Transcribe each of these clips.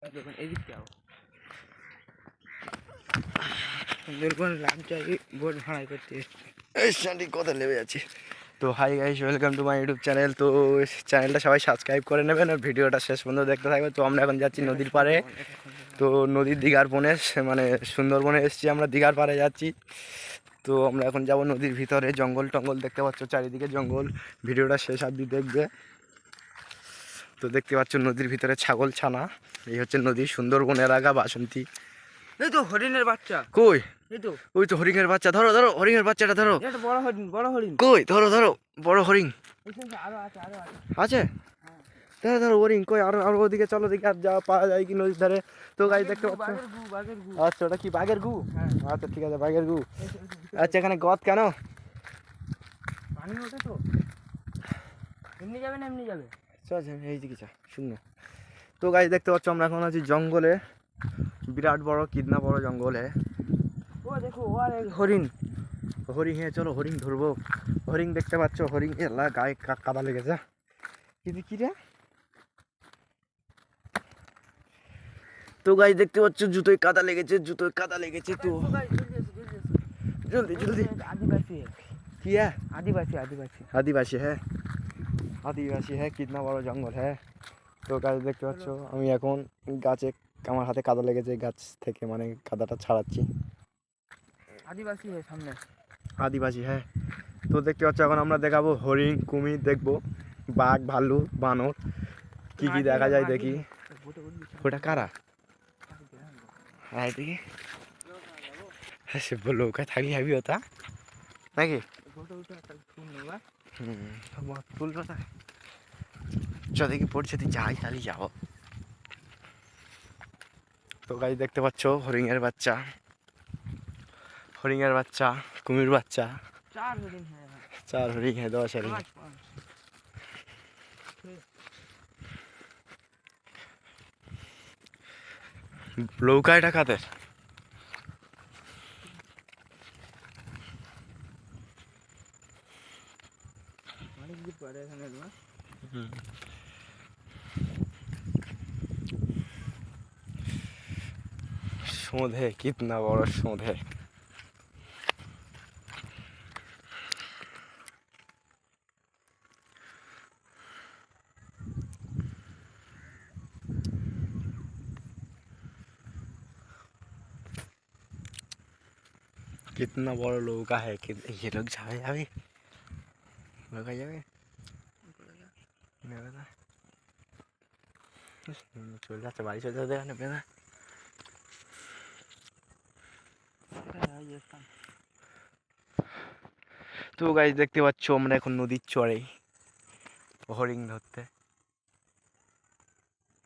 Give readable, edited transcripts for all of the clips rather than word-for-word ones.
দেখুন এদিকে आओ সুন্দরবন রামচারি বোট ভাড়া করতে এই শান্তি কথা লেগে যাচ্ছে। তো hi guys, welcome to my YouTube channel. তো চ্যানেলটা সবাই সাবস্ক্রাইব করে নেবেন আর ভিডিওটা শেষ পর্যন্ত দেখতে থাকবে। তো আমরা এখন যাচ্ছি নদীর পাড়ে। তো নদীর দিঘার বনে মানে সুন্দরবনে এসেছি, আমরা দিঘার পাড়ে যাচ্ছি। তো আমরা এখন যাব নদীর ভিতরে, জঙ্গল টঙ্গল দেখতে পাচ্ছ, চারিদিকে জঙ্গল। ভিডিওটা শেষ অবধি দেখবে। তো দেখতে পাচ্ছ নদীর ভিতরে ছাগল ছানা, এই হচ্ছে নদী, সুন্দরবন এলাকা, বাসন্তী। এই তো হরিণের বাচ্চা, কই? এই তো ওই তো হরিণের বাচ্চা, ধরো ধরো হরিণের বাচ্চাটা ধরো। এটা বড় হরিণ, বড় হরিণ। কই? ধরো ধরো, বড় হরিণ আরো আছে, আরো আছে। আছে। ধরো ধরো হরিণ কই? আরো আরো ওদিকে চলো, দেখি আর যাওয়া পাওয়া যায় কি নদীর ধারে। তো গাছ দেখতে পাচ্ছ। বাঘের গু, বাঘের গু। আচ্ছা, ওটা কি বাঘের গু? হ্যাঁ। আচ্ছা ঠিক আছে, বাঘের গু। আচ্ছা, এখানে গদ কেন? পানি ওঠে তো, এমনি যাবে না এমনি যাবে। চল এই দিকে চা, শূন্য। তো গাছ দেখতে পাচ্ছ, আমরা এখন আছি জঙ্গলে, বিরাট বড় কিদনা বড় জঙ্গলে। ও দেখো, ও আর এক হরিণ। হরিণ, হ্যাঁ চলো হরিণ ধরবো। হরিণ দেখতে পাচ্ছ, হরিণ এলা গায়ে কাদা লেগেছে। কিন্তু কি রে? তো গাছ দেখতে পাচ্ছ, জুতোয় কাদা লেগেছে, জুতোয় কাদা লেগেছে। তো জলদি জলদি। আদিবাসী কি হ্যাঁ? আদিবাসী আদিবাসী आदिवासी है, आदिवासी है, कितना बड़ा जंगल है। তো গাছ দেখতে পাচ্ছ, আমি এখন গাছে, আমার হাতে কাদা লেগেছে, গাছ থেকে মানে কাদাটা ছাড়াচ্ছি। আদিবাসী হয় সামনে। আদিবাসী হ্যাঁ। তো দেখতে পাচ্ছ, এখন আমরা দেখাবো হরিণ, কুমির দেখবো, বাঘ, ভালু, বানর, কি কি দেখা যায় দেখি। ওটা কারা? হ্যাঁ দেখি, হ্যাঁ সে বললো ওকে থাকলে হাবি ওটা নাকি? তুলবো না, চ দেখি পড়ছে, তুই যাই তাহলে যাবো। তো গাছ দেখতে পাচ্ছ, হরিণের বাচ্চা, হরিণের বাচ্চা, কুমির বাচ্চা, 4 হরিণ হ্যাঁ। 4 হরিণ है, 10 हरिण है। 5 লৌকা এটা কাদের? অনেক কিছু পড়ে এখানে না। सोंध है, कितना बड़ा सोंध है। कितना बड़ा लौका है कि ये लोग जावे जावे लौका जावे चल जाते बारिश हो जाते हैं ना। তো গাইস দেখতে পাচ্ছ, আমরা এখন নদীর চরে হরিণ ধরতে।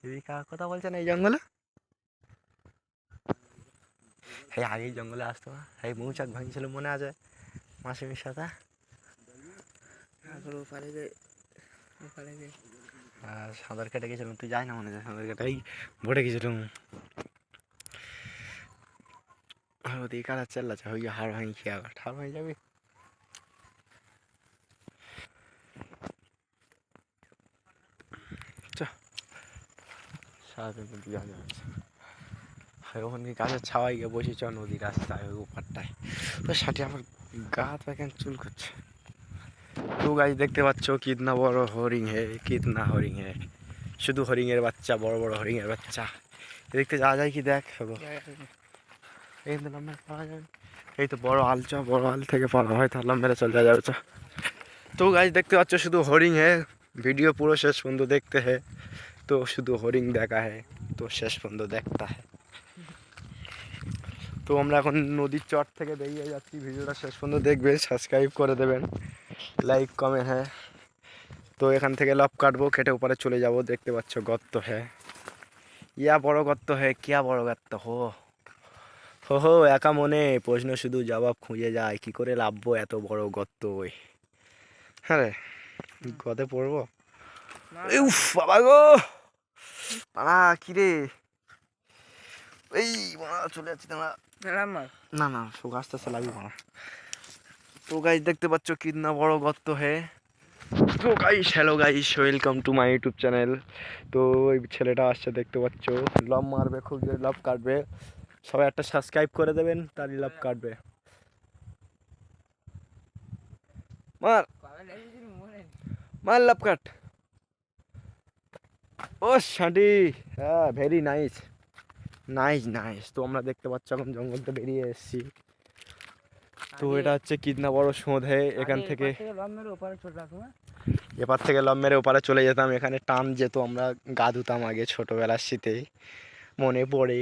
দিদি কার কথা বলছেন এই জঙ্গলে? এই আগেই জঙ্গলে আসতো না, এই মৌচাক ভাঙছিল মনে আছে মাসিমির সাথে? সাঁতার কেটে গেছিলাম, তুই যাই না মনে হয়, সাঁতার কেটে এই ভরে গেছিলাম। ওদিকে কারা চেল্লাচ্ছে, ওই হাড় ভাঙি খেয়ে আবার হাড় ভাঙি যাবি। সারাদিন কিন্তু যাওয়া যাচ্ছে, ওখানে গাছের ছাওয়াই গিয়ে বসেছ নদীর রাস্তায় ওই ওপারটায়। তো সাথে আমার গা হাত পা কেন চুল করছে। তো গাছ দেখতে পাচ্ছ, কিতনা বড় হরিণ হে, কিতনা হরিণ হে, শুধু হরিণের বাচ্চা, বড় বড় হরিণের বাচ্চা। দেখতে যাওয়া যায় কি দেখ, এই তো নাম্বার পাওয়া যাবে, এই তো বড় আল, বড় আল থেকে পাওয়া হয়, তাহলে মেরে চল যাওয়া যাবে। তো গাছ দেখতে পাচ্ছ, শুধু হরিণ হে, ভিডিও পুরো শেষ পর্যন্ত দেখতে है। তো শুধু হরিণ দেখা है, তো শেষ পর্যন্ত দেখতা है। তো আমরা এখন নদীর চর থেকে বেরিয়ে যাচ্ছি, ভিডিওটা শেষ পর্যন্ত দেখবে, সাবস্ক্রাইব করে দেবেন, লাইক কমেন্ট হ্যাঁ। তো এখান থেকে লাভ কাটবো, কেটে উপরে চলে যাব। দেখতে পাচ্ছ গর্ত হ্যাঁ, ইয়া বড় গর্ত হ্যাঁ, কিয়া বড় গর্ত হো হো হো। একা মনে প্রশ্ন শুধু জবাব খুঁজে যায়, কি করে লাভবো এত বড় গর্ত। ওই হ্যাঁ রে, গদে পড়বো। উফ বাবা গো, পাড়া কি রে, এই চলে যাচ্ছি তোমরা। না না সব আস্তে আস্তে লাগবে পাড়া। তো গাছ দেখতে পাচ্ছ, কিতনা বড় গর্ত হে, তো guys, hello guys, welcome to my YouTube channel. তো ওই ছেলেটা আসছে দেখতে পাচ্ছ, লব মারবে, খুব জোরে লব কাটবে। সবাই একটা সাবস্ক্রাইব করে দেবেন, তারই লব কাটবে। মার মার লব কাট। ও শান্তি, হ্যাঁ ভেরি নাইস নাইস নাইস। তো আমরা দেখতে পাচ্ছ এখন জঙ্গল থেকে বেরিয়ে এসেছি। তো এটা হচ্ছে কিতনা বড় সন্ধে। এখান থেকে লব মেরে ওপারে চলে আসবো। এপার থেকে লব মেরে ওপারে চলে যেতাম। এখানে টান যেত, আমরা গা ধুতাম আগে ছোটবেলার শীতে, মনে পড়ে।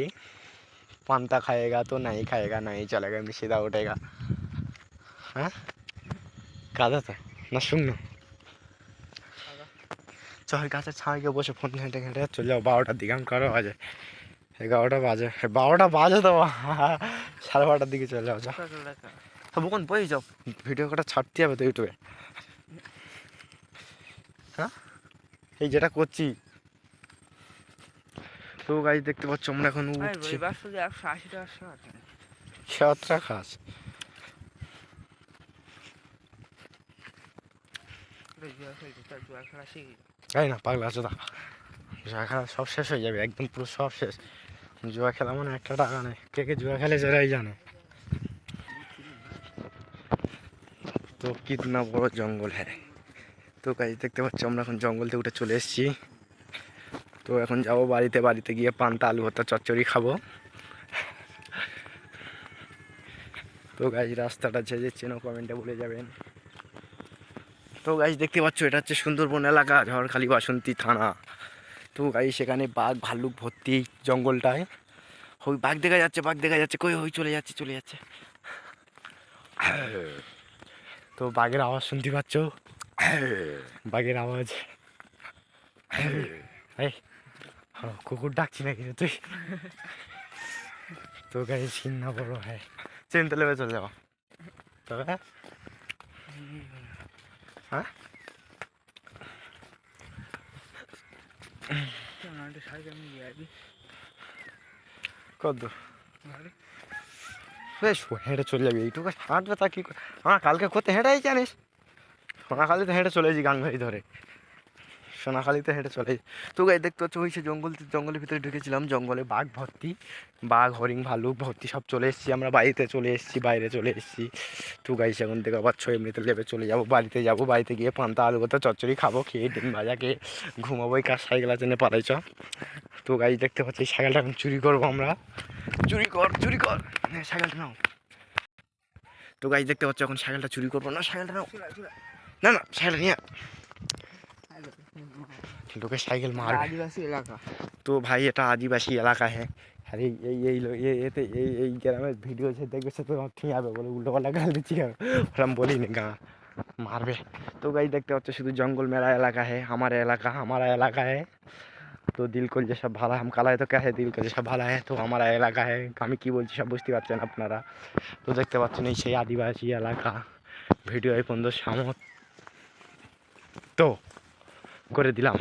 पांता खाएगा तो नहीं खाएगा, नहीं चलेगा, एमनी सीधा उठेगा। हाँ কাদা তো না শুকনো। চল গাছের ছাঁয়ে গিয়ে বসে ফোন ঘেঁটে ঘেঁটে চলে যাও। 12টার দিকে, আমি কারো বাজে 11টা বাজে, 12টা বাজে তো 12:30টার দিকে চলে যাও। বোন বই যাও, ভিডিও কটা ছাড়তে হবে তো ইউটিউবে। হ্যাঁ এই যেটা করছি। তো গাছ দেখতে পাচ্ছ আমরা এখন উঠছি। 180 টাকা শার্ট। শার্টটা খাস তাই না, পাগলা আছে। জুয়া খেলা সব শেষ হয়ে যাবে, একদম পুরো সব শেষ। জুয়া খেলা মানে একটা টাকা নেই। কে কে জুয়া খেলে যারাই জানে। তো কিতনা বড় জঙ্গল হ্যাঁ। তো গাছ দেখতে পাচ্ছ আমরা এখন জঙ্গল থেকে উঠে চলে এসেছি। তো এখন যাবো বাড়িতে, বাড়িতে গিয়ে পান্তা আলু ভর্তা চচ্চড়ি খাবো। তো গাছ রাস্তাটা যে চেনো কমেন্টে বলে যাবেন। তো গাছ দেখতে পাচ্ছ এটা হচ্ছে সুন্দরবন এলাকা, ঝড়খালি বাসন্তী থানা। তো গাই সেখানে বাঘ ভাল্লুক ভর্তি জঙ্গলটায়। ওই বাঘ দেখা যাচ্ছে, বাঘ দেখা যাচ্ছে, কই ওই চলে যাচ্ছে চলে যাচ্ছে। তো বাঘের আওয়াজ শুনতে পাচ্ছ, বাঘের আওয়াজ। এই কুকুর ডাকছি নাকি রে তুই? তো গাই সিন্না বড় হ্যাঁ, চিনতে লেবে চলে যাও তবে। হ্যাঁ কত বেশ হেঁটে চলে যাবি এইটুকু হাঁটবে তা কি আমরা কালকে করতে হেঁটেই জানিস। সোনাখালিতে হেঁটে চলে যাই গাংঘাই ধরে, সোনাখালিতে হেঁটে চলে যাই। তো গাই দেখতে পাচ্ছ ওই সে জঙ্গলের ভিতরে ঢুকেছিলাম। জঙ্গলে বাঘ ভর্তি, বাঘ হরিণ ভালুক ভর্তি সব চলে এসেছি। আমরা বাড়িতে চলে এসেছি, বাইরে চলে এসেছি। তো গাই সেখান থেকে আবার এমনিতে লেবে চলে যাবো বাড়িতে, যাবো বাড়িতে গিয়ে পান্তা আলু ভর্তা চচ্চড়ি খাবো, খেয়ে ডিম ভাজা খেয়ে ঘুমাবো। কার সাইকেল আছে নে পালাই চ। তো গাই দেখতে পাচ্ছি সাইকেলটা এখন চুরি করবো আমরা। চুরি কর চুরি কর, সাইকেলটা নাও। তো গাই দেখতে পাচ্ছ এখন সাইকেলটা চুরি করবো না, সাইকেলটা নাও। না না সাইকেলটা নিয়ে লোকে সাইকেল মারবে। आदिवासी इलाका। তো ভাই এটা আদিবাসী এলাকা হ্যাঁ। আর এই এই এই এতে এই গ্রামের ভিডিও সে দেখবে সে তো ঠিক হবে বলে উল্টো পাল্টা গাল দিচ্ছি কেন, ওরম বলিনি গা মারবে। তো গাই দেখতে পাচ্ছ শুধু জঙ্গল মেরা এলাকা है, हमारा এলাকা हमारा এলাকা है। তো দিল কল যে সব ভালো, हम কালায় তো কে है দিল কল সব ভালো है। তো हमारा এলাকা है, আমি কি বলছি সব বুঝতে পারছেন আপনারা। তো দেখতে পাচ্ছেন এই সেই আদিবাসী এলাকা। ভিডিও এই পর্যন্ত সামত তো করে দিলাম।